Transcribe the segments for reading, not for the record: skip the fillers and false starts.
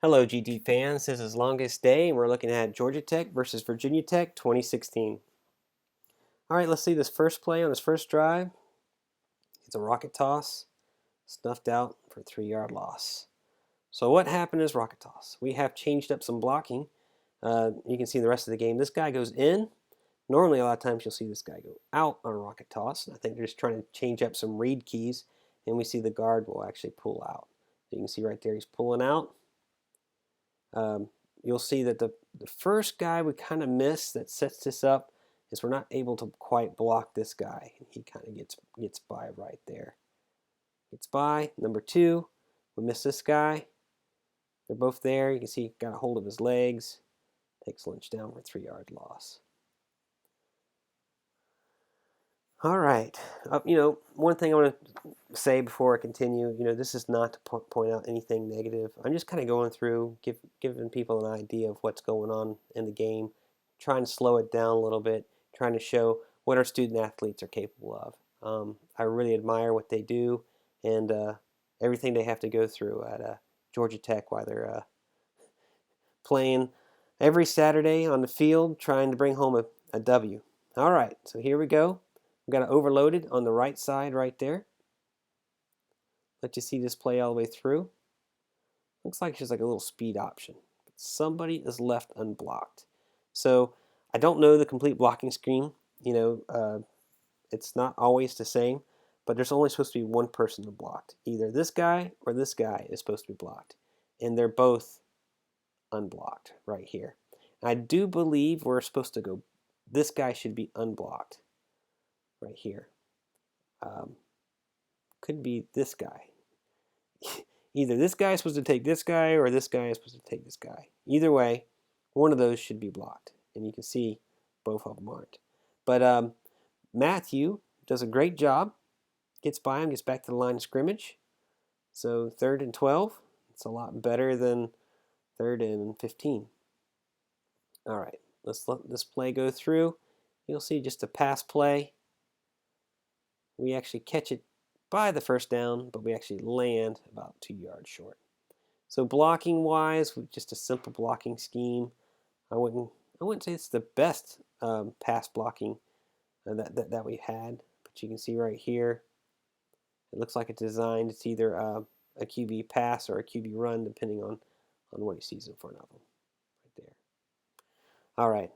Hello, GT fans. This is Longest Day, and we're looking at Georgia Tech versus Virginia Tech 2016. All right, let's see this first play on this first drive. It's a rocket toss, snuffed out for a 3-yard loss. So what happened is rocket toss. We have changed up some blocking. You can see the rest of the game. This guy goes in. Normally, a lot of times you'll see this guy go out on a rocket toss. And I think they're just trying to change up some read keys, and we see the guard will actually pull out. So you can see right there he's pulling out. You'll see that the first guy we kind of miss that sets this up is we're not able to quite block this guy. He kind of gets by right there. Gets by. Number 2, we miss this guy. They're both there. You can see he got a hold of his legs. Takes Lynch down for a 3-yard loss. All right. One thing I want to say before I continue, this is not to point out anything negative. I'm just kind of going through, giving people an idea of what's going on in the game, trying to slow it down a little bit, trying to show what our student athletes are capable of. I really admire what they do and everything they have to go through at Georgia Tech while they're playing every Saturday on the field, trying to bring home a W. All right, so here we go. We've got it overloaded on the right side right there. Let you see this play all the way through. Looks like it's just like a little speed option. But somebody is left unblocked. So I don't know the complete blocking scheme. It's not always the same, but there's only supposed to be one person blocked. Either this guy or this guy is supposed to be blocked. And they're both unblocked right here. I do believe we're supposed to go, this guy should be unblocked right here. Could be this guy. Either this guy is supposed to take this guy or this guy is supposed to take this guy. Either way, one of those should be blocked. And you can see both of them aren't. But Matthew does a great job. Gets by him, gets back to the line of scrimmage. So 3rd and 12. It's a lot better than 3rd and 15. All right, let's let this play go through. You'll see just a pass play. We actually catch it by the first down, but we actually land about 2 yards short. So blocking wise, just a simple blocking scheme. I wouldn't say it's the best pass blocking that we've had, but you can see right here, it looks like it's designed. It's either a QB pass or a QB run, depending on what he sees in front of him. Right there. All right.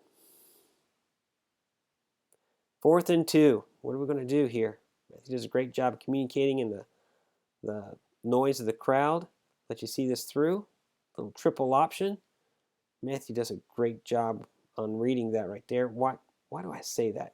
4th and 2. What are we going to do here? He does a great job of communicating in the noise of the crowd. Let you see this through. Little triple option. Matthew does a great job on reading that right there. Why do I say that?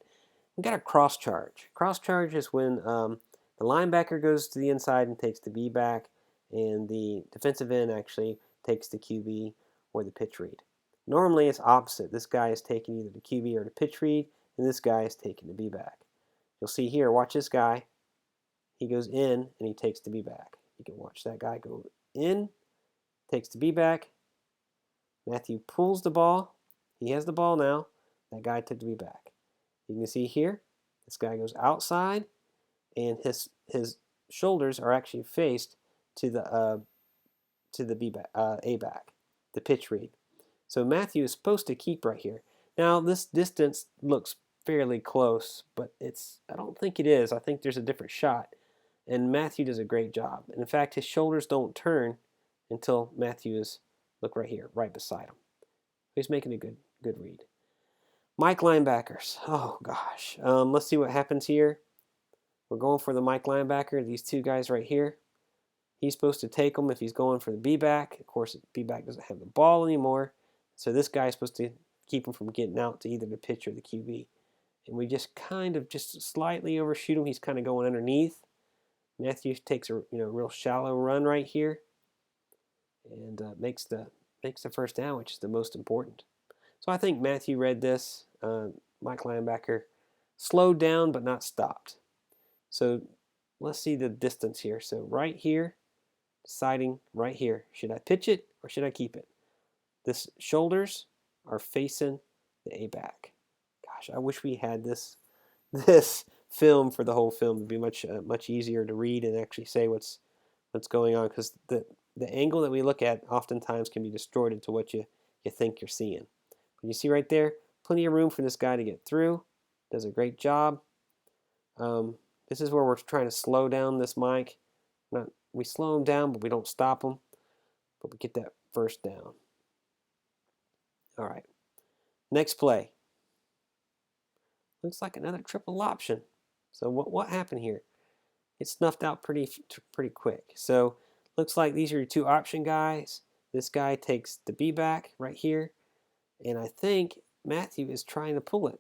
We got a cross charge. Cross charge is when the linebacker goes to the inside and takes the B back, and the defensive end actually takes the QB or the pitch read. Normally it's opposite. This guy is taking either the QB or the pitch read, and this guy is taking the B back. You'll see here, watch this guy. He goes in and he takes the B back. You can watch that guy go in, takes the B back. Matthew pulls the ball. He has the ball now. That guy took the B back. You can see here, this guy goes outside, and his shoulders are actually faced to the B back, A back, the pitch read. So Matthew is supposed to keep right here. Now this distance looks fairly close, but I don't think it is. I think there's a different shot, and Matthew does a great job. And in fact, his shoulders don't turn until Matthew is, look right here, right beside him. He's making a good read. Mike linebackers. Oh gosh. Let's see what happens here. We're going for the Mike linebacker. These two guys right here. He's supposed to take them if he's going for the B back. Of course, the B back doesn't have the ball anymore, so this guy is supposed to keep him from getting out to either the pitch or the QB. And we just kind of just slightly overshoot him. He's kind of going underneath. Matthew takes a real shallow run right here, and makes the first down, which is the most important. So I think Matthew read this. Mike linebacker slowed down but not stopped. So let's see the distance here. So right here, deciding right here, should I pitch it or should I keep it? This shoulders are facing the A back. Gosh, I wish we had this film for the whole film. It'd be much easier to read and actually say what's going on, because the angle that we look at oftentimes can be distorted to what you think you're seeing. But you see right there, plenty of room for this guy to get through. Does a great job. This is where we're trying to slow down this mic. We slow him down, but we don't stop him. But we get that first down. All right. Next play. Looks like another triple option. So what happened here? It snuffed out pretty quick. So looks like these are your two option guys. This guy takes the B back right here. And I think Matthew is trying to pull it.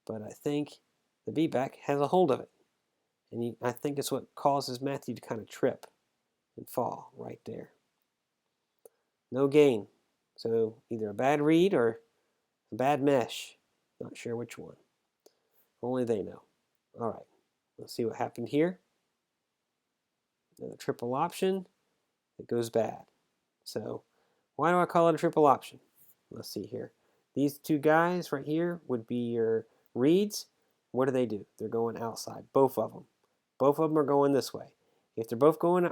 But I think the B back has a hold of it. And I think it's what causes Matthew to kind of trip and fall right there. No gain. So either a bad read or a bad mesh. Not sure which one. Only they know. All right. Let's see what happened here. Another triple option. It goes bad. So why do I call it a triple option? Let's see here. These two guys right here would be your reads. What do? They're going outside. Both of them. Both of them are going this way. If they're both going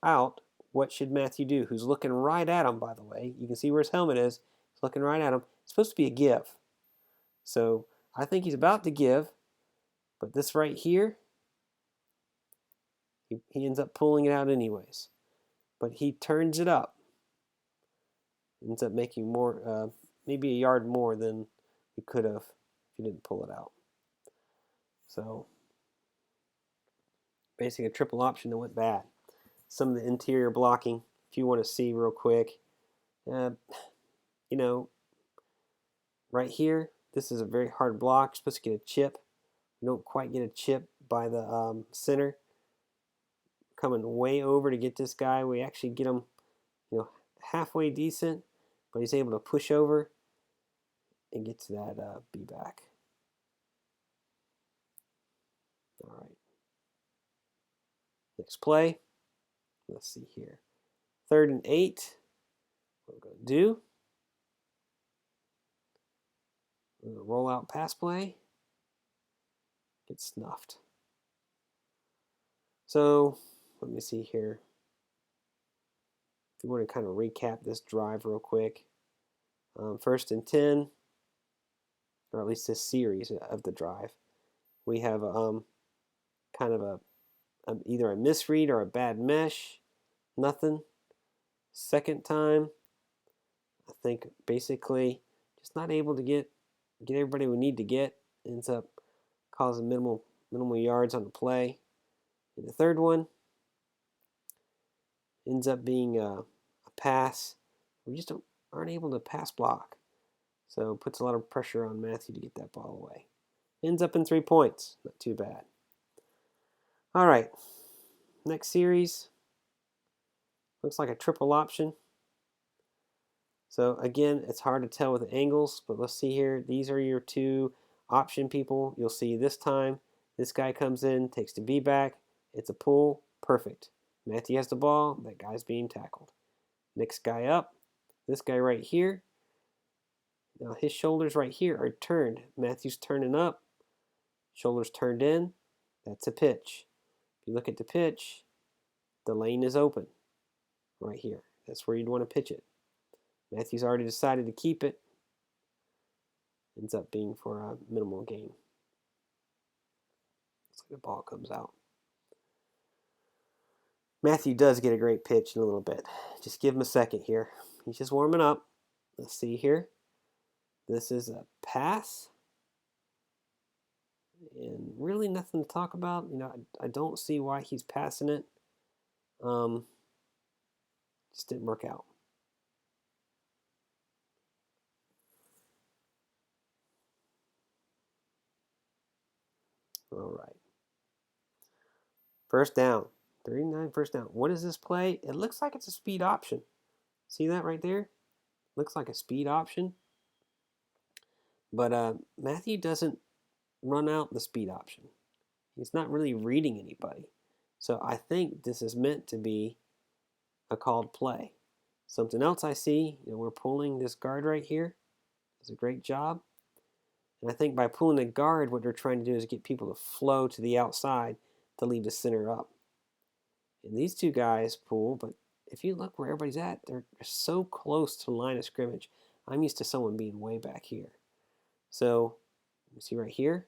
out, what should Matthew do? Who's looking right at him, by the way. You can see where his helmet is. He's looking right at him. It's supposed to be a give. So I think he's about to give. But this right here, he ends up pulling it out anyways. But he turns it up. Ends up making more, maybe a yard more than he could have if he didn't pull it out. So basically a triple option that went bad. Some of the interior blocking, if you want to see real quick, right here, this is a very hard block. You're supposed to get a chip. You don't quite get a chip by the center. Coming way over to get this guy. We actually get him, halfway decent, but he's able to push over and get to that B back. All right. Next play. Let's see here. 3rd and 8. What we're going to do. We're going to roll out pass play. Get snuffed. So let me see here. If you want to kind of recap this drive real quick. 1st and 10, or at least this series of the drive, we have kind of either a misread or a bad mesh. Nothing. Second time, I think basically just not able to get everybody we need to get. Ends up causing minimal yards on the play. And the third one ends up being a pass. We just aren't able to pass block. So it puts a lot of pressure on Matthew to get that ball away. Ends up in 3 points. Not too bad. All right. Next series. Looks like a triple option. So again, it's hard to tell with the angles, but let's see here. These are your two option people. You'll see this time, this guy comes in, takes the B back. It's a pull. Perfect. Matthew has the ball. That guy's being tackled. Next guy up. This guy right here. Now his shoulders right here are turned. Matthew's turning up. Shoulders turned in. That's a pitch. If you look at the pitch, the lane is open right here. That's where you'd want to pitch it. Matthew's already decided to keep it. Ends up being for a minimal gain. Looks like the ball comes out. Matthew does get a great pitch in a little bit. Just give him a second here. He's just warming up. Let's see here. This is a pass. And really nothing to talk about. I don't see why he's passing it. Just didn't work out. All right. First down. 39 first down. What is this play? It looks like it's a speed option. See that right there? Looks like a speed option. But Matthew doesn't run out the speed option. He's not really reading anybody. So I think this is meant to be a called play. Something else I see, we're pulling this guard right here. Does a great job. And I think by pulling the guard, what they're trying to do is get people to flow to the outside to leave the center up. And these two guys pull, but if you look where everybody's at, they're so close to the line of scrimmage. I'm used to someone being way back here. So you see right here,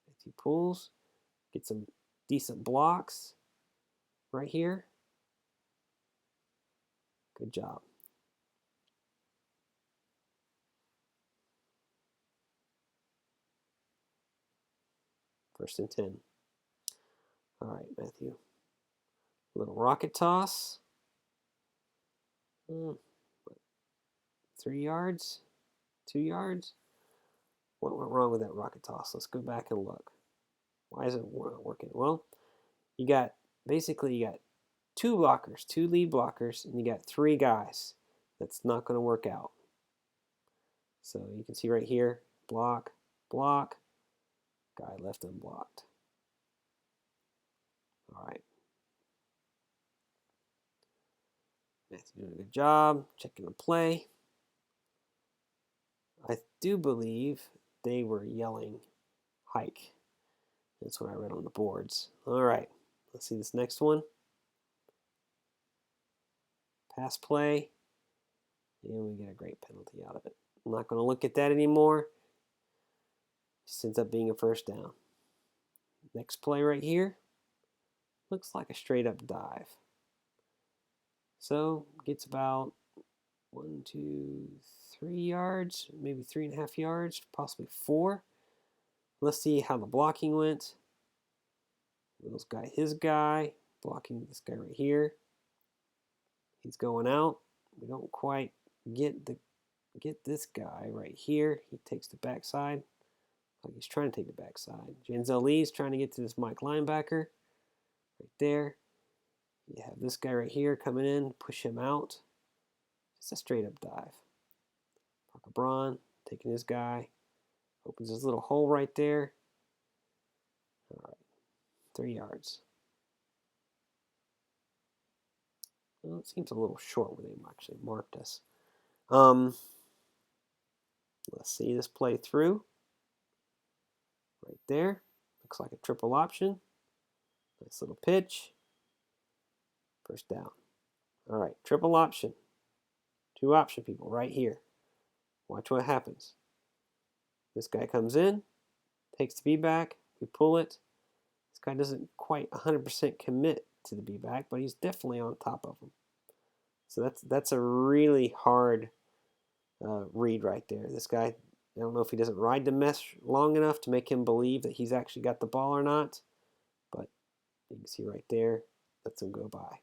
if he pulls, get some decent blocks right here. Good job. First and 10. All right, Matthew. A little rocket toss. 3 yards? 2 yards? What went wrong with that rocket toss? Let's go back and look. Why is it not working? Well, you got 2 blockers, 2 lead blockers, and you got 3 guys. That's not going to work out. So you can see right here, block, block, guy left unblocked. All right. Matthew doing a good job checking the play. I do believe they were yelling hike. That's what I read on the boards. All right, let's see this next one. Pass play, and we get a great penalty out of it. I'm not going to look at that anymore. Just ends up being a first down. Next play right here looks like a straight up dive. So gets about 1, 2, 3 yards, maybe 3.5 yards, possibly 4. Let's see how the blocking went. His guy, blocking this guy right here. He's going out. We don't quite get this guy right here. He takes the backside. Like he's trying to take the backside. Janzel Lee's trying to get to this Mike linebacker right there. You have this guy right here coming in, push him out. It's a straight up dive. Parker Braun taking his guy. Opens his little hole right there. All right, 3 yards. Well, it seems a little short where they actually marked us. Let's see this play through. Right there. Looks like a triple option. Nice little pitch. First down. All right, triple option. 2 option people right here. Watch what happens. This guy comes in, takes the B-back, we pull it. This guy doesn't quite 100% commit to the B-back, but he's definitely on top of him. So that's a really hard read right there. This guy, I don't know if he doesn't ride the mesh long enough to make him believe that he's actually got the ball or not, but you can see right there, lets him go by.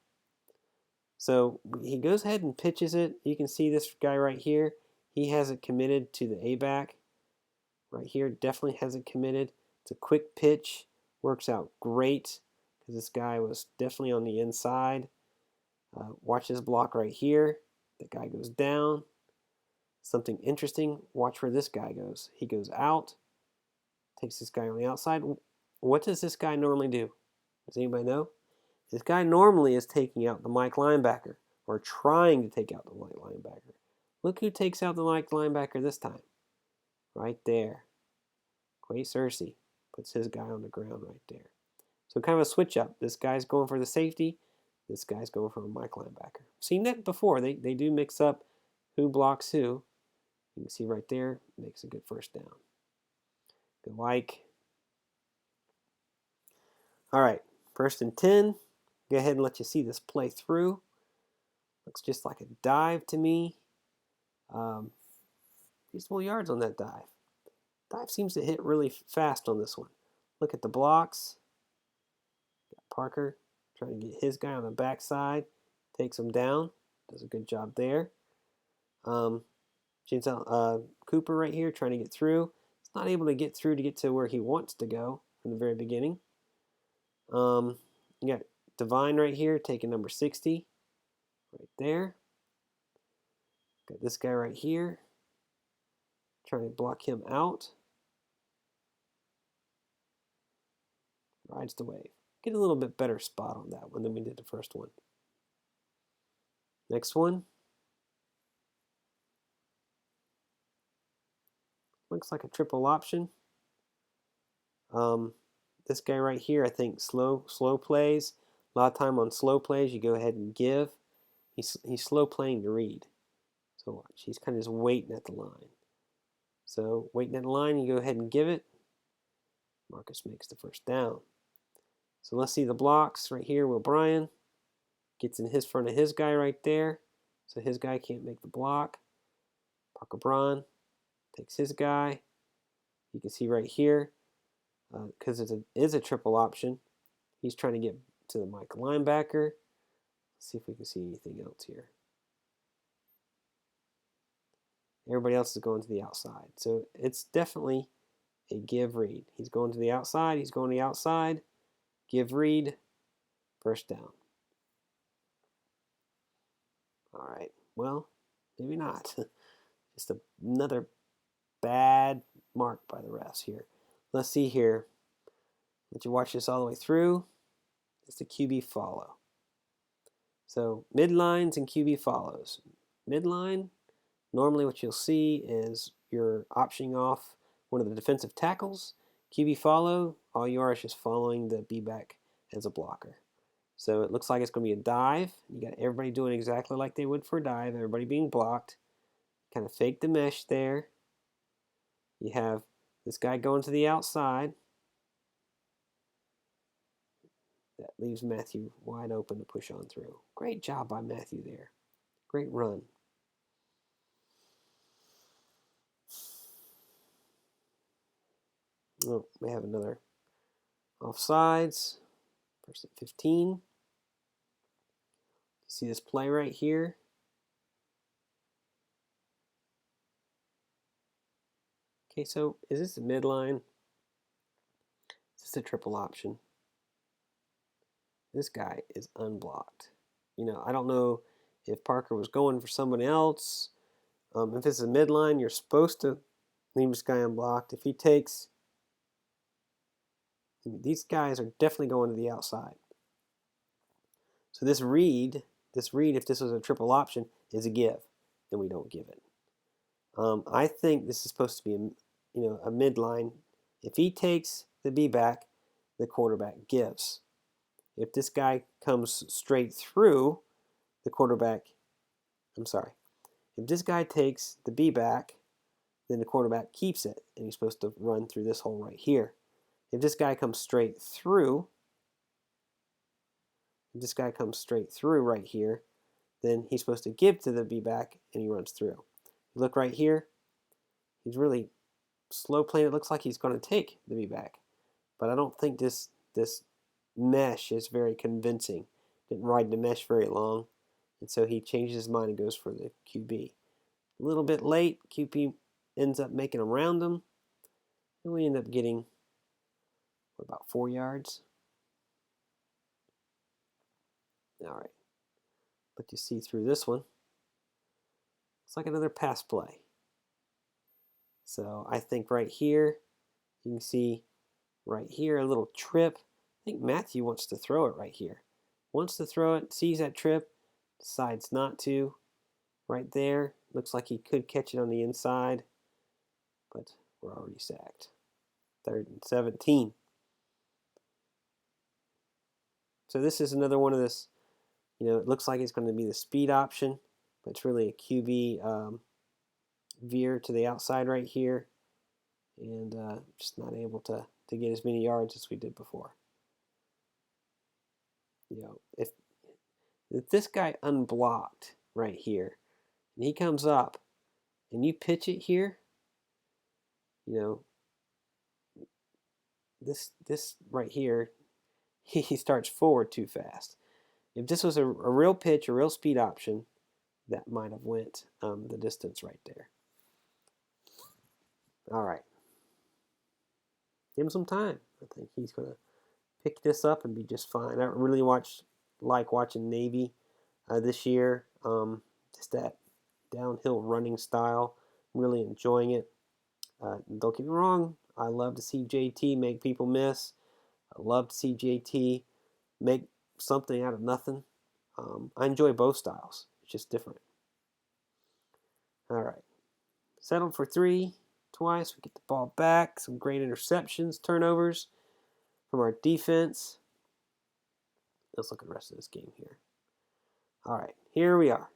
So he goes ahead and pitches it. You can see this guy right here. He hasn't committed to the A-back. Right here, definitely hasn't committed. It's a quick pitch. Works out great because this guy was definitely on the inside. Watch this block right here. The guy goes down. Something interesting. Watch where this guy goes. He goes out. Takes this guy on the outside. What does this guy normally do? Does anybody know? This guy normally is taking out the Mike linebacker, or trying to take out the Mike linebacker. Look who takes out the Mike linebacker this time. Right there. Quay Cersei puts his guy on the ground right there. So kind of a switch up. This guy's going for the safety. This guy's going for a Mike linebacker. Seen that before. They do mix up who blocks who. You can see right there. Makes a good first down. Good like. All right. First and 10. Go ahead and let you see this play through. Looks just like a dive to me. Reasonable yards on that dive. Dive seems to hit really fast on this one. Look at the blocks. Got Parker trying to get his guy on the backside. Takes him down. Does a good job there. Cooper right here trying to get through. He's not able to get through to get to where he wants to go from the very beginning. You got Divine right here taking number 60. Right there. Got this guy right here. Trying to block him out. Rides the wave. Get a little bit better spot on that one than we did the first one. Next one. Looks like a triple option. This guy right here, I think slow plays. A lot of time on slow plays, you go ahead and give. he's slow playing the read. So watch, he's kind of just waiting at the line. So waiting at the line, you go ahead and give it. Marcus makes the first down. So let's see the blocks right here. Will Bryan gets in his front of his guy right there. So his guy can't make the block. Parker Braun takes his guy. You can see right here, because it is a triple option, he's trying to get to the Mike linebacker. Let's see if we can see anything else here. Everybody else is going to the outside. So it's definitely a give read. He's going to the outside. He's going to the outside. Give read. First down. All right. Well, maybe not. Just another bad mark by the refs here. Let's see here. Let you watch this all the way through. It's the QB follow. So midlines and QB follows. Midline, normally what you'll see is you're optioning off one of the defensive tackles. QB follow, all you are is just following the B-back as a blocker. So it looks like it's going to be a dive. You got everybody doing exactly like they would for a dive, everybody being blocked. Kind of fake the mesh there. You have this guy going to the outside. That leaves Matthew wide open to push on through. Great job by Matthew there. Great run. Oh, we have another offsides. First and 15. You see this play right here? Okay, so is this a midline? Is this a triple option? This guy is unblocked. I don't know if Parker was going for someone else. If it's a midline, you're supposed to leave this guy unblocked. If he takes, these guys are definitely going to the outside. So this read, if this was a triple option, is a give, and we don't give it. I think this is supposed to be a midline. If he takes the B-back, the quarterback gives. If this guy comes straight through, the quarterback, if this guy takes the B-back, then the quarterback keeps it, and he's supposed to run through this hole right here. If this guy comes straight through, right here, then he's supposed to give to the B-back, and he runs through. You look right here, he's really slow playing. It looks like he's going to take the B-back, but I don't think this mesh is very convincing. Didn't ride the mesh very long, and so he changes his mind and goes for the QB. A little bit late, QB ends up making around him, and we end up getting about 4 yards. All right, let you see through this one. It's like another pass play. So I think right here, you can see right here a little trip. I think Matthew wants to throw it right here. Wants to throw it, sees that trip, decides not to. Right there, looks like he could catch it on the inside, but we're already sacked. 3rd and 17. So this is another one of this, it looks like it's going to be the speed option, but it's really a QB veer to the outside right here, and just not able to get as many yards as we did before. If this guy unblocked right here, and he comes up, and you pitch it here, this right here, he starts forward too fast. If this was a real pitch, a real speed option, that might have went the distance right there. All right. Give him some time. I think he's going to pick this up and be just fine. I really like watching Navy this year. Just that downhill running style. I'm really enjoying it. Don't get me wrong. I love to see JT make people miss. I love to see JT make something out of nothing. I enjoy both styles. It's just different. All right. Settled for 3 twice. We get the ball back. Some great interceptions, turnovers from our defense. Let's look at the rest of this game here. All right, here we are.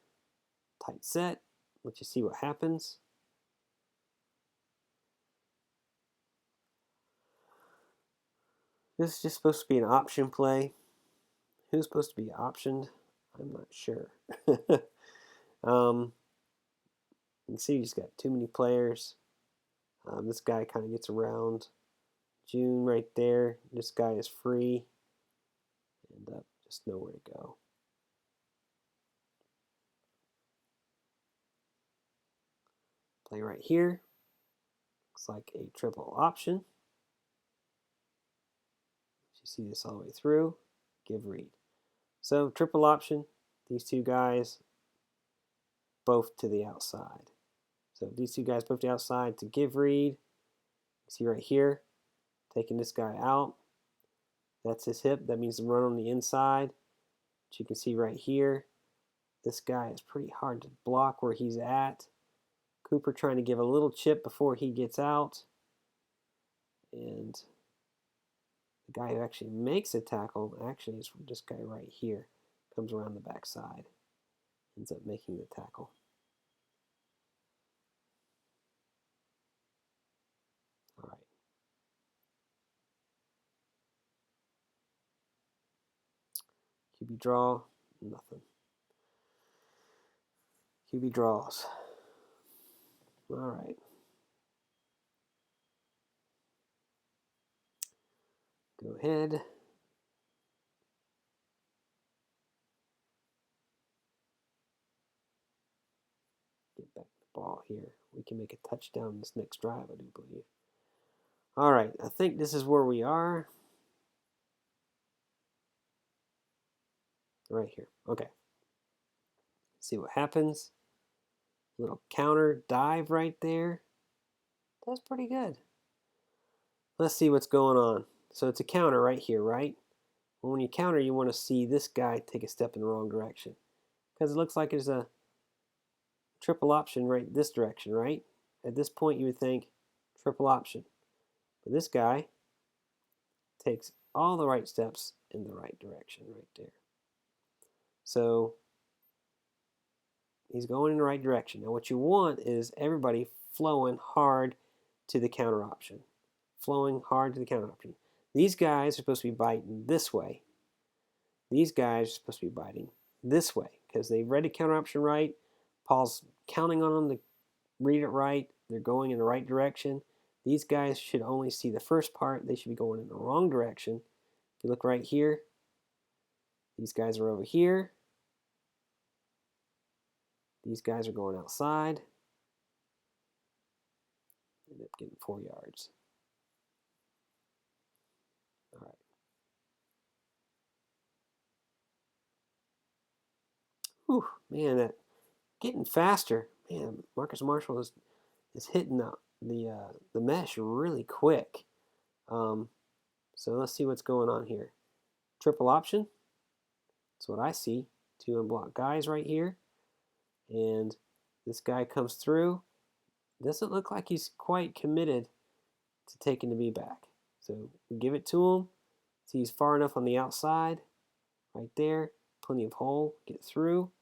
Tight set. Let you see what happens. This is just supposed to be an option play. Who's supposed to be optioned? I'm not sure. You can see he's got too many players. This guy kind of gets around June right there. This guy is free and just nowhere to go. Play right here. Looks like a triple option. You see this all the way through. Give read. So triple option. These two guys both to the outside. So these two guys both to the outside to give read. See right here, taking this guy out. That's his hip. That means to run on the inside. But you can see right here, this guy is pretty hard to block where he's at. Cooper trying to give a little chip before he gets out. And the guy who actually makes a tackle actually is this guy right here. Comes around the backside. Ends up making the tackle. All right. QB draw, nothing. QB draws. All right. Go ahead. Get back the ball here. We can make a touchdown this next drive, I do believe. All right, I think this is where we are. Right here. Okay. See what happens. Little counter dive right there. That's pretty good. Let's see what's going on. So it's a counter right here, right? Well, when you counter, you want to see this guy take a step in the wrong direction. Because it looks like there's a triple option right this direction, right? At this point, you would think triple option. But this guy takes all the right steps in the right direction right there. So he's going in the right direction. Now what you want is everybody flowing hard to the counter option. Flowing hard to the counter option. These guys are supposed to be biting this way. These guys are supposed to be biting this way because they read the counter option right. Paul's counting on them to read it right. They're going in the right direction. These guys should only see the first part. They should be going in the wrong direction. If you look right here, these guys are over here. These guys are going outside. End up getting 4 yards. All right. Whew, man, that getting faster. Man, Marcus Marshall is hitting the mesh really quick. So let's see what's going on here. Triple option. That's what I see. 2 unblocked guys right here. And this guy comes through. Doesn't look like he's quite committed to taking the B back. So we give it to him. See, he's far enough on the outside. Right there. Plenty of hole. Get through.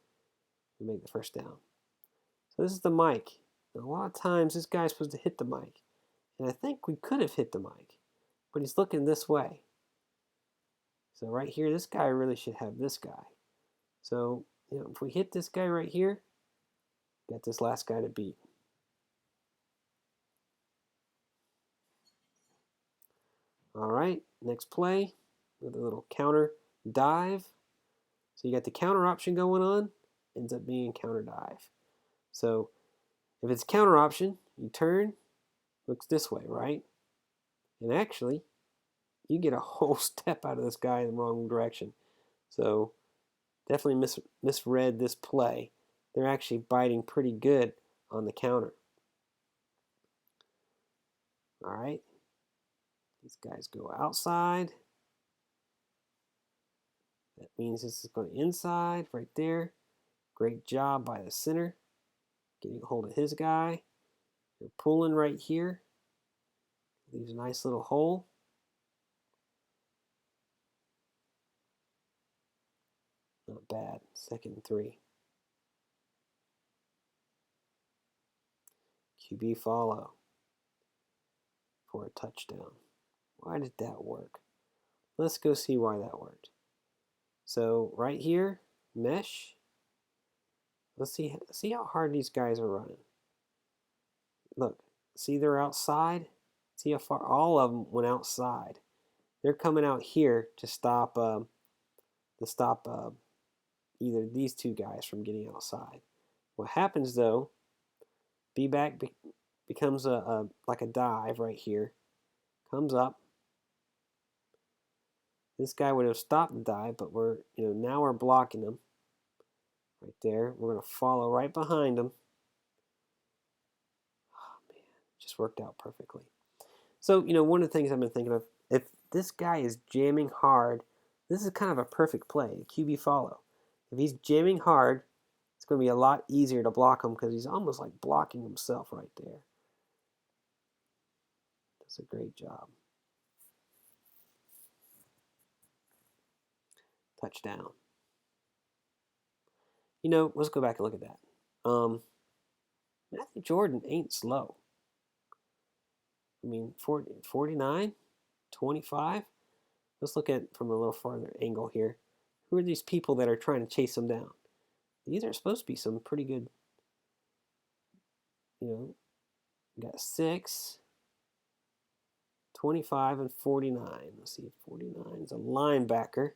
And make the first down. So this is the mic. And a lot of times this guy's supposed to hit the mic. And I think we could have hit the mic. But he's looking this way. So right here, this guy really should have this guy. So, if we hit this guy right here, got this last guy to beat. All right, next play with a little counter dive. So you got the counter option going on, ends up being counter dive. So if it's counter option, you turn, looks this way, right? And actually, you get a whole step out of this guy in the wrong direction. So definitely misread this play. They're actually biting pretty good on the counter. All right. These guys go outside. That means this is going inside right there. Great job by the center. Getting a hold of his guy. They're pulling right here. Leaves a nice little hole. Not bad. 2nd and 3. QB follow for a touchdown. Why did that work? Let's go see why that worked. So right here, mesh. Let's see how hard these guys are running. Look, see they're outside. See how far all of them went outside. They're coming out here to stop either these two guys from getting outside. What happens though? B-back becomes like a dive right here. Comes up. This guy would have stopped the dive, but now we're blocking him. Right there. We're going to follow right behind him. Oh man, just worked out perfectly. So, one of the things I've been thinking of, if this guy is jamming hard, this is kind of a perfect play, a QB follow. If he's jamming hard, it's going to be a lot easier to block him because he's almost like blocking himself right there. Does a great job. Touchdown. Let's go back and look at that. Matthew Jordan ain't slow. I mean, 49, 25. Let's look at it from a little farther angle here. Who are these people that are trying to chase him down? These are supposed to be some pretty good, we got 6, 25, and 49. Let's see, 49 is a linebacker.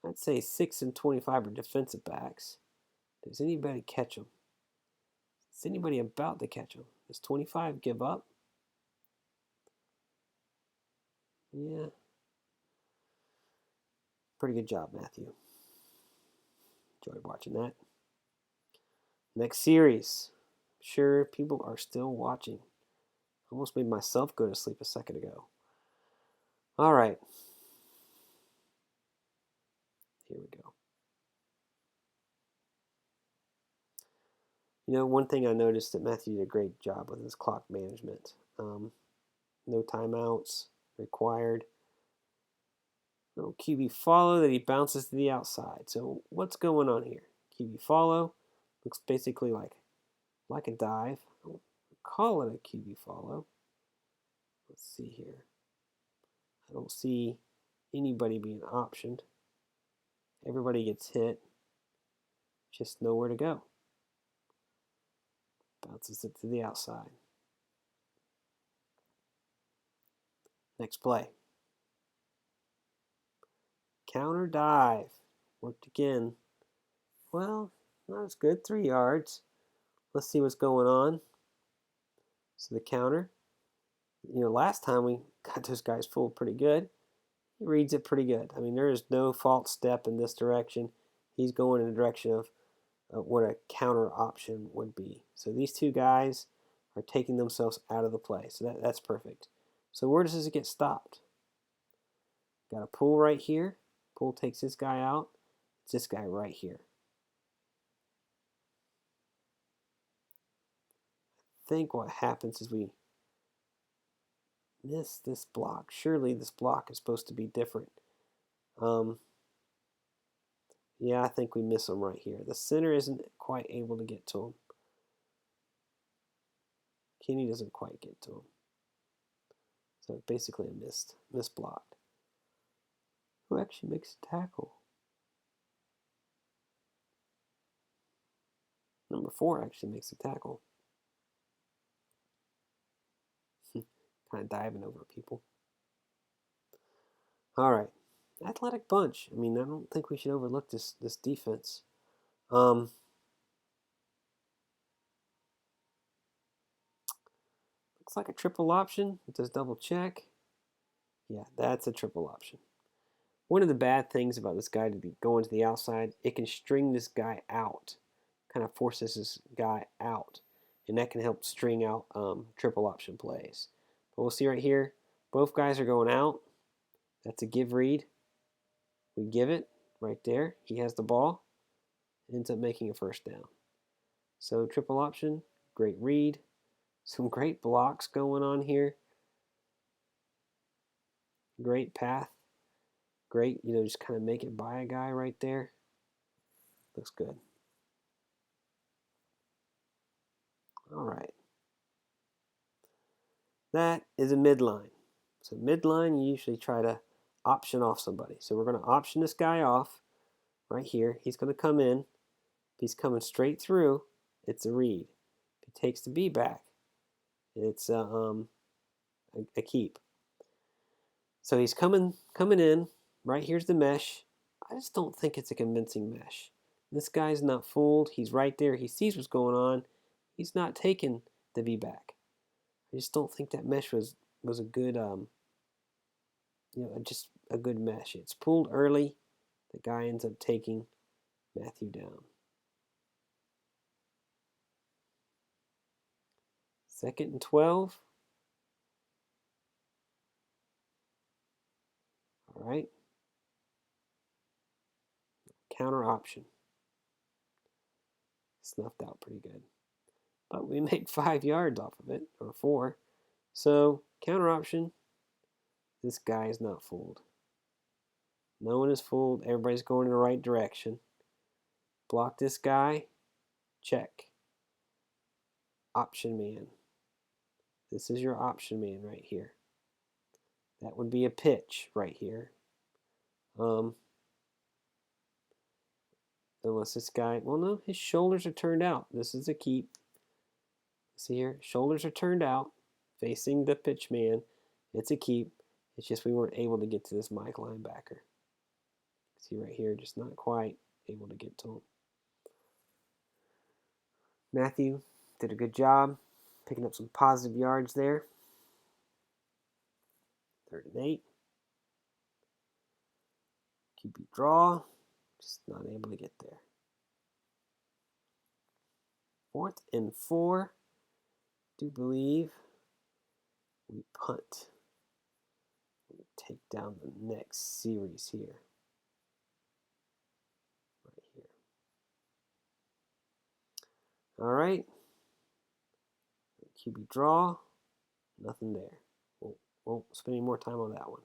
I'd say 6 and 25 are defensive backs. Does anybody catch them? Is anybody about to catch them? Does 25 give up? Yeah. Pretty good job, Matthew. Enjoyed watching that. Next series. I'm sure people are still watching. Almost made myself go to sleep a second ago. All right. Here we go. One thing I noticed that Matthew did a great job with his clock management. No timeouts required. No QB follow that he bounces to the outside. So what's going on here? QB follow looks basically like a dive. I don't call it a QB follow. Let's see here. I don't see anybody being optioned. Everybody gets hit. Just nowhere to go. Bounces it to the outside. Next play. Counter dive. Worked again. Well, not as good. 3 yards. Let's see what's going on. So the counter. Last time we got those guys fooled pretty good. He reads it pretty good. I mean, there is no false step in this direction. He's going in the direction of what a counter option would be. So these two guys are taking themselves out of the play. So that's perfect. So where does it get stopped? Got a pull right here. Pull takes this guy out. It's this guy right here. I think what happens is we miss this block. Surely this block is supposed to be different. Yeah, I think we miss him right here. The center isn't quite able to get to him. Kenny doesn't quite get to him. So basically a misblocked. Who actually makes a tackle? Number 4 actually makes a tackle. Kind of diving over people. All right. Athletic bunch. I mean, I don't think we should overlook this defense. Looks like a triple option. It does double check. Yeah, that's a triple option. One of the bad things about this guy to be going to the outside, it can string this guy out. Kind of forces this guy out. And that can help string out triple option plays. But we'll see right here, both guys are going out. That's a give read. We give it right there. He has the ball. Ends up making a first down. So triple option, great read. Some great blocks going on here. Great path. Great, just kind of make it by a guy right there. Looks good. All right. That is a midline. So midline, you usually try to option off somebody. So we're going to option this guy off right here. He's going to come in. If he's coming straight through, it's a read. If he takes the B back, it's a keep. So he's coming in. Right here's the mesh. I just don't think it's a convincing mesh. This guy's not fooled. He's right there. He sees what's going on. He's not taking the V back. I just don't think that mesh was a good just a good mesh. It's pulled early. The guy ends up taking Matthew down. Second and 12. All right. Counter option. Snuffed out pretty good. But we make 5 yards off of it, or 4. So counter option. This guy is not fooled. No one is fooled. Everybody's going in the right direction. Block this guy. Check. Option man. This is your option man right here. That would be a pitch right here. Unless this guy, well, no, his shoulders are turned out. This is a keep. See here, shoulders are turned out, facing the pitch man. It's a keep. It's just we weren't able to get to this Mike linebacker. See right here, just not quite able to get to him. Matthew did a good job picking up some positive yards there. 3rd and 8. QB draw. Just not able to get there. 4th and 4. Do believe we punt. We take down the next series here. Right here. All right. QB draw. Nothing there. Won't spend any more time on that one.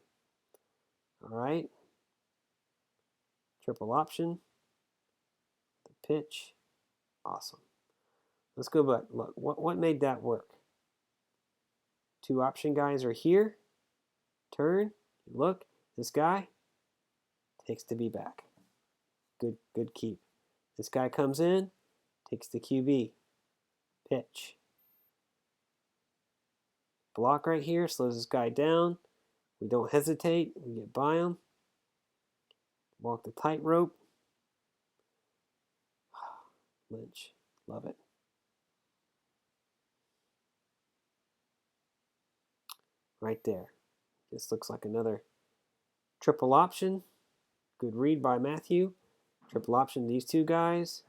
All right. Triple option. The pitch. Awesome. Let's go back. Look, what made that work? 2 option guys are here. Turn. Look. This guy takes the B back. Good keep. This guy comes in. Takes the QB. Pitch. Block right here. Slows this guy down. We don't hesitate. We get by him. Walk the tightrope. Lynch. Love it. Right there. This looks like another triple option. Good read by Matthew. Triple option, these 2 guys.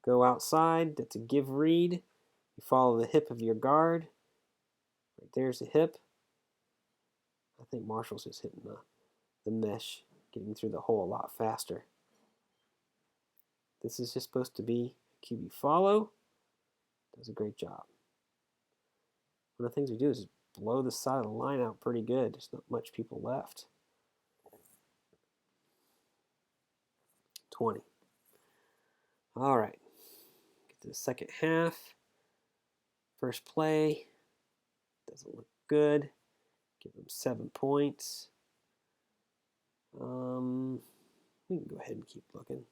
Go outside. That's a give read. You follow the hip of your guard. Right there's the hip. I think Marshall's just hitting the mesh, getting through the hole a lot faster. This is just supposed to be QB follow. Does a great job. One of the things we do is blow the side of the line out pretty good. There's not much people left. 20. All right. Get to the second half. First play. Doesn't look good. Give them 7 points. We can go ahead and keep looking.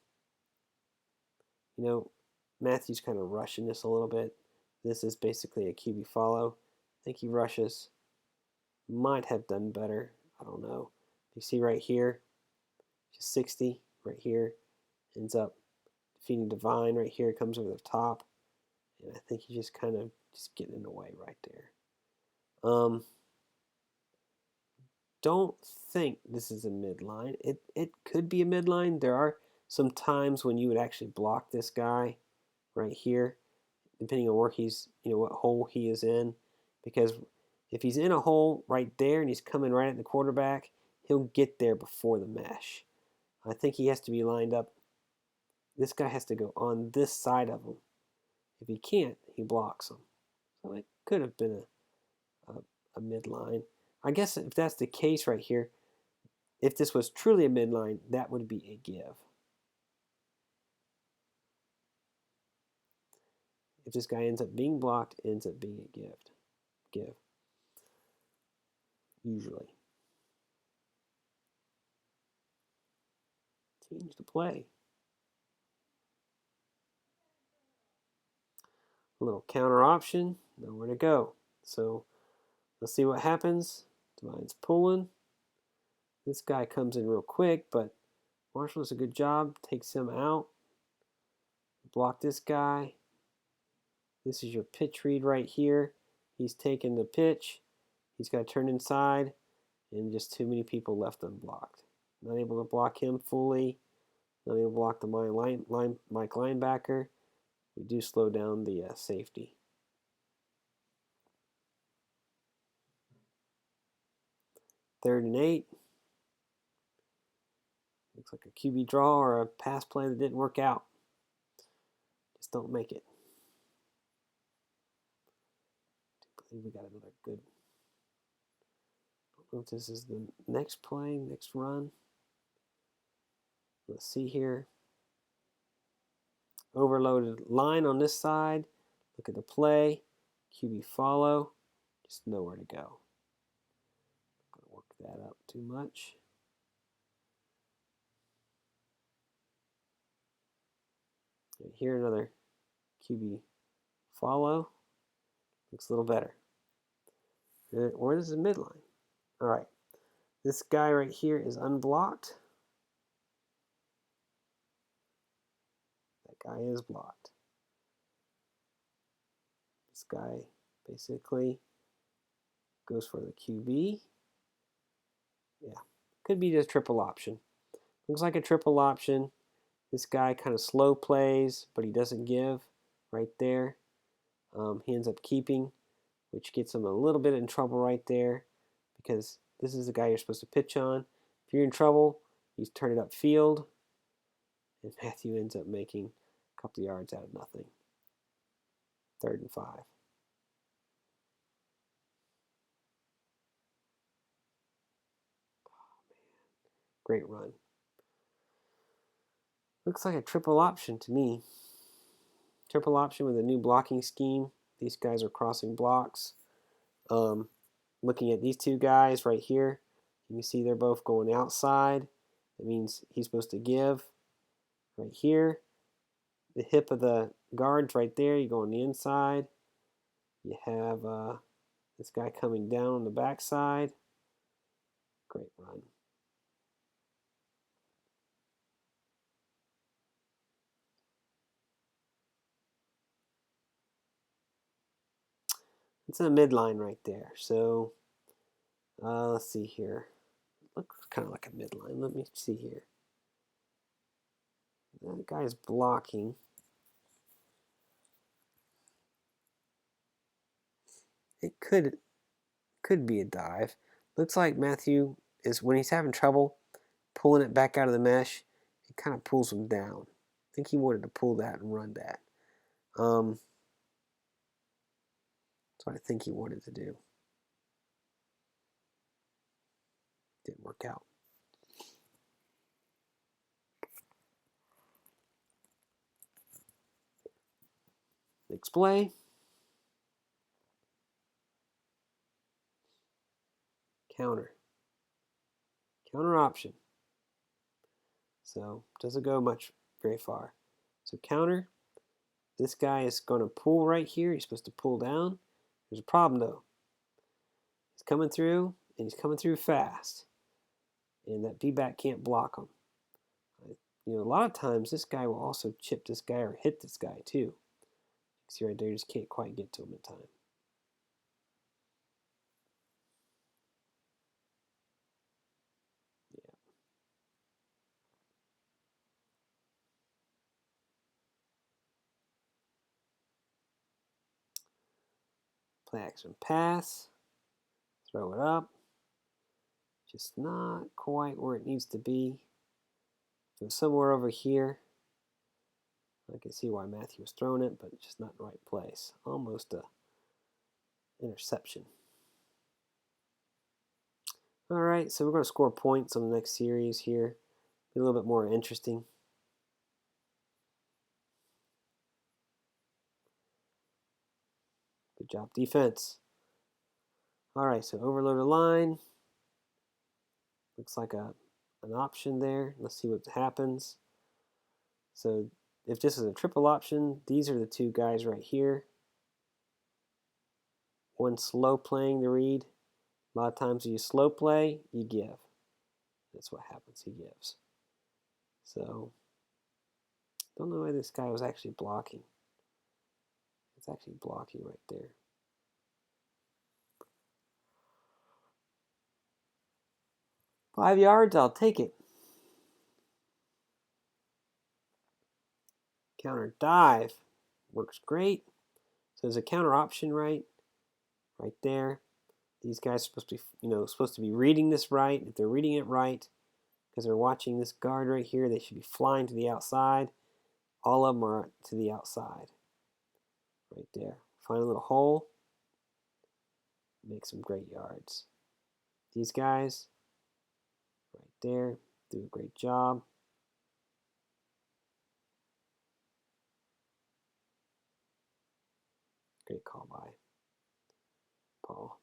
Matthew's kind of rushing this a little bit. This is basically a QB follow. I think he rushes. Might have done better. I don't know. You see right here, just 60 right here. Ends up defeating Divine right here. Comes over the top. And I think he's just kind of just getting in the way right there. Don't think this is a midline. It could be a midline. There are some times when you would actually block this guy right here, depending on where he's, what hole he is in. Because if he's in a hole right there and he's coming right at the quarterback, he'll get there before the mesh. I think he has to be lined up. This guy has to go on this side of him. If he can't, he blocks him. So it could have been a midline. I guess if that's the case right here, if this was truly a midline, that would be a give. If this guy ends up being blocked, it ends up being a give, usually. Change the play. A little counter option, nowhere to go. So let's see what happens. Divine's pulling. This guy comes in real quick, but Marshall does a good job, takes him out. Block this guy. This is your pitch read right here. He's taking the pitch. He's got to turn inside, and just too many people left unblocked. Not able to block him fully. Not able to block the Mike linebacker. We do slow down the safety. Third and 8. Looks like a QB draw or a pass play that didn't work out. Just don't make it. I believe we got another good. I don't know if this is the next play, next run. Let's see here. Overloaded line on this side. Look at the play. QB follow. Just nowhere to go. Not gonna work that up too much. Right here, another QB follow. Looks a little better. Or this is midline. All right. This guy right here is unblocked. That guy is blocked. This guy basically goes for the QB. Yeah, could be just triple option. Looks like a triple option. This guy kind of slow plays, but he doesn't give right there. He ends up keeping, which gets him a little bit in trouble right there because this is the guy you're supposed to pitch on. If you're in trouble, you turn it upfield, and Matthew ends up making a couple of yards out of nothing. 3rd and 5. Oh, man. Great run. Looks like a triple option to me. Triple option with a new blocking scheme. These guys are crossing blocks. Looking at these two guys right here, you can see they're both going outside. That means he's supposed to give right here. The hip of the guard's right there. You go on the inside. You have this guy coming down on the backside. Great run. It's a midline right there. So let's see here. Looks kind of like a midline. Let me see here. That guy's blocking. It could be a dive. Looks like Matthew is, when he's having trouble pulling it back out of the mesh, it kind of pulls him down. I think he wanted to pull that and run that. That's what I think he wanted to do. Didn't work out. Next play. Counter. Counter option. So doesn't go very far. So counter. This guy is going to pull right here. He's supposed to pull down. There's a problem though. He's coming through, and he's coming through fast. And that D-back can't block him. You know, a lot of times this guy will also chip this guy or hit this guy too. See right there, you just can't quite get to him in time. Yeah. Play action pass. Throw it up. Just not quite where it needs to be. If it was somewhere over here, I can see why Matthew was throwing it, but just not in the right place. Almost a interception. All right, so we're going to score points on the next series here. Be a little bit more interesting. Good job, defense. All right, so overload a line. Looks like an option there. Let's see what happens. So if this is a triple option, these are the two guys right here. One slow playing the read. A lot of times you slow play, you give. That's what happens, he gives. So, don't know why this guy was actually blocking. It's actually blocking right there. Five yards, I'll take it. Counter dive works great. So there's a counter option right there. These guys are supposed to be, supposed to be reading this right. If they're reading it right, because they're watching this guard right here, they should be flying to the outside. All of them are to the outside. Right there. Find a little hole. Make some great yards. These guys, right there, do a great job. Great call by Paul.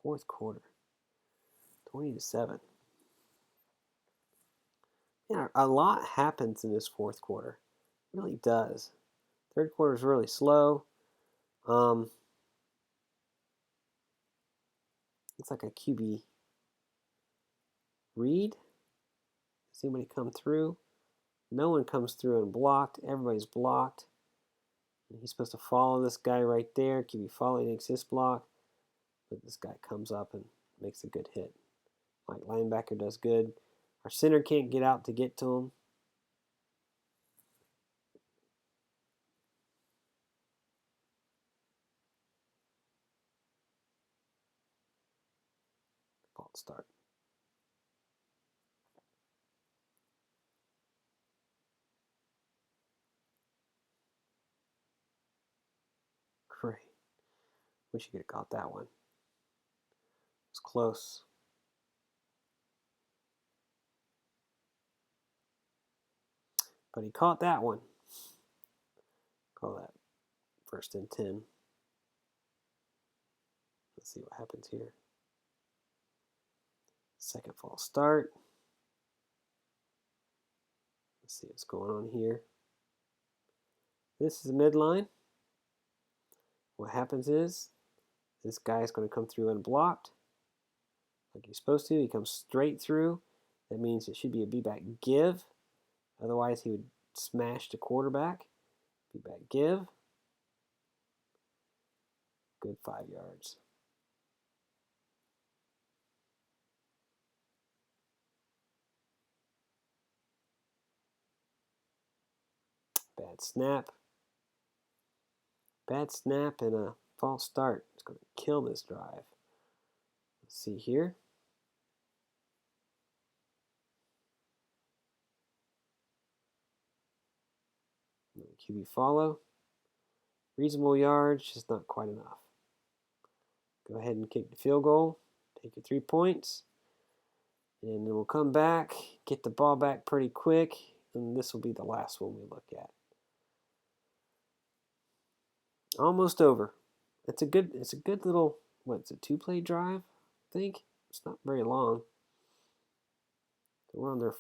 Fourth quarter, 20-7. Yeah, a lot happens in this fourth quarter. It really does. Third quarter is really slow. It's like a QB read. See anybody come through? No one comes through unblocked. Everybody's blocked. And he's supposed to follow this guy right there. QB follow, he makes this block. But this guy comes up and makes a good hit. Like linebacker does good. Our center can't get out to get to him. False start. Great. Wish you could have caught that one. It was close. But he caught that one. Call that 1st and 10. Let's see what happens here. Second false start. Let's see what's going on here. This is midline. What happens is this guy is going to come through unblocked like he's supposed to. He comes straight through. That means it should be a B-back give. Otherwise, he would smash the quarterback. B-back give. Good 5 yards. Bad snap. Bad snap and a false start. It's going to kill this drive. Let's see here. QB follow. Reasonable yards, just not quite enough. Go ahead and kick the field goal. Take your 3 points. And then we'll come back, get the ball back pretty quick, and this will be the last one we look at. Almost over. It's a good little, what's it, 2-play drive, I think? It's not very long. We're on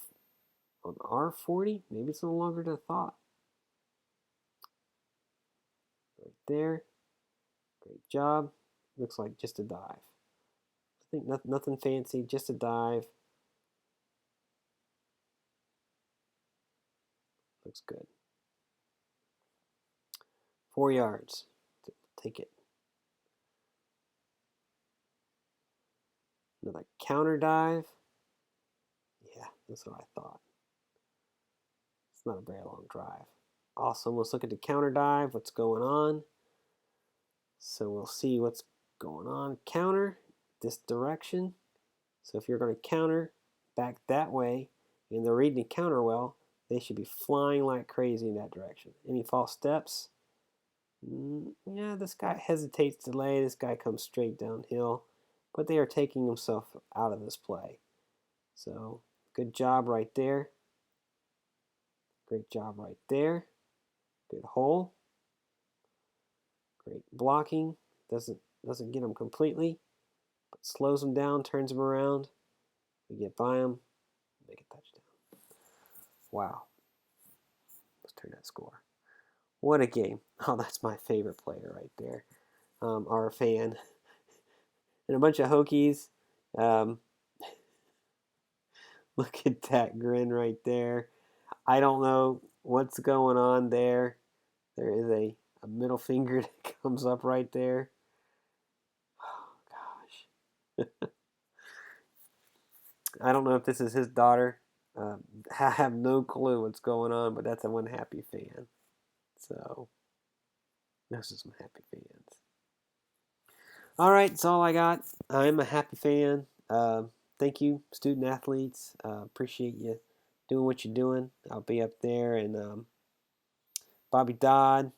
R40. Maybe it's a little longer than I thought. Right there. Great job. Looks like just a dive. I think nothing fancy, just a dive. Looks good. 4 yards. Take it. Another counter dive. Yeah, that's what I thought. It's not a very long drive. Awesome. Let's look at the counter dive. What's going on? So we'll see what's going on. Counter this direction. So if you're going to counter back that way and they're reading the counter well, they should be flying like crazy in that direction. Any false steps? Yeah, this guy hesitates to lay. This guy comes straight downhill. but they are taking themselves out of this play. So good job right there. Great job right there. Good hole. Great blocking. Doesn't get them completely, but slows them down, turns them around. We get by them, make a touchdown. Wow. Let's turn that score. What a game. Oh, that's my favorite player right there. Our fan. And a bunch of Hokies. Look at that grin right there. I don't know what's going on there. There is a middle finger that comes up right there. Oh, gosh. I don't know if this is his daughter. I have no clue what's going on, but that's one happy fan. So, those are some happy fans. All right, that's all I got. I'm a happy fan. Thank you, student athletes. Appreciate you doing what you're doing. I'll be up there, and Bobby Dodd,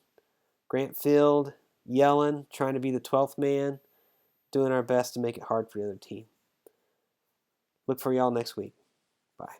Grant Field, yelling, trying to be the 12th man, doing our best to make it hard for the other team. Look for y'all next week. Bye.